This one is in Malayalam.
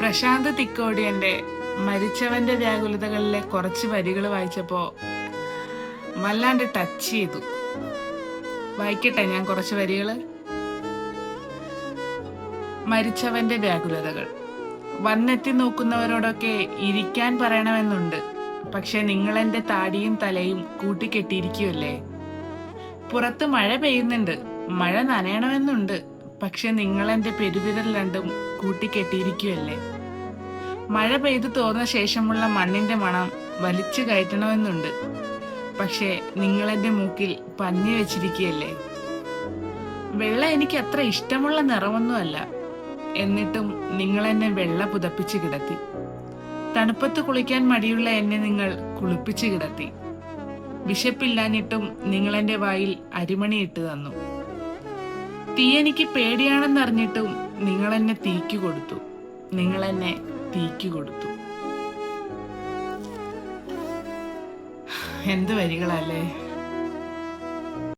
പ്രശാന്ത് തിക്കോടിയന്റെ മരിച്ചവന്റെ വ്യാകുലതകളിലെ കുറച്ച് വരികൾ വായിച്ചപ്പോ വല്ലാണ്ട് ടച്ച് ചെയ്തു. വായിക്കട്ടെ ഞാൻ കുറച്ച് വരികള്. മരിച്ചവന്റെ വ്യാകുലതകൾ. വന്നെത്തി നോക്കുന്നവരോടൊക്കെ ഇരിക്കാൻ പറയണമെന്നുണ്ട്. പക്ഷെ നിങ്ങളെന്റെ താടിയും തലയും കൂട്ടിക്കെട്ടിയിരിക്കുമല്ലേ. പുറത്ത് മഴ പെയ്യുന്നുണ്ട്, മഴ നനയണമെന്നുണ്ട്. പക്ഷെ നിങ്ങളെന്റെ പെരുവിരൽ രണ്ടും കൂട്ടിക്കെട്ടിയിരിക്കുമല്ലേ. മഴ പെയ്തു തോർന്ന ശേഷമുള്ള മണ്ണിന്റെ മണം വലിച്ചു കയറ്റണമെന്നുണ്ട്. പക്ഷെ നിങ്ങളെന്റെ മൂക്കിൽ പഞ്ഞി വെച്ചിരിക്കുകയല്ലേ. വെള്ള എനിക്ക് അത്ര ഇഷ്ടമുള്ള നിറമൊന്നുമല്ല. എന്നിട്ടും നിങ്ങളെന്നെ വെള്ള പുതപ്പിച്ച് കിടത്തി. തണുപ്പത്ത് കുളിക്കാൻ മടിയുള്ള എന്നെ നിങ്ങൾ കുളിപ്പിച്ച് കിടത്തി. വിശപ്പില്ലാഞ്ഞിട്ടും നിങ്ങളെന്റെ വായിൽ അരിമണി ഇട്ട് തന്നു. തീ എനിക്ക് പേടിയാണെന്നറിഞ്ഞിട്ടും നിങ്ങളെന്നെ തീക്ക് കൊടുത്തു. നിങ്ങളെന്നെ തീക്ക് കൊടുത്തു. എന്ത് വരികളല്ലേ.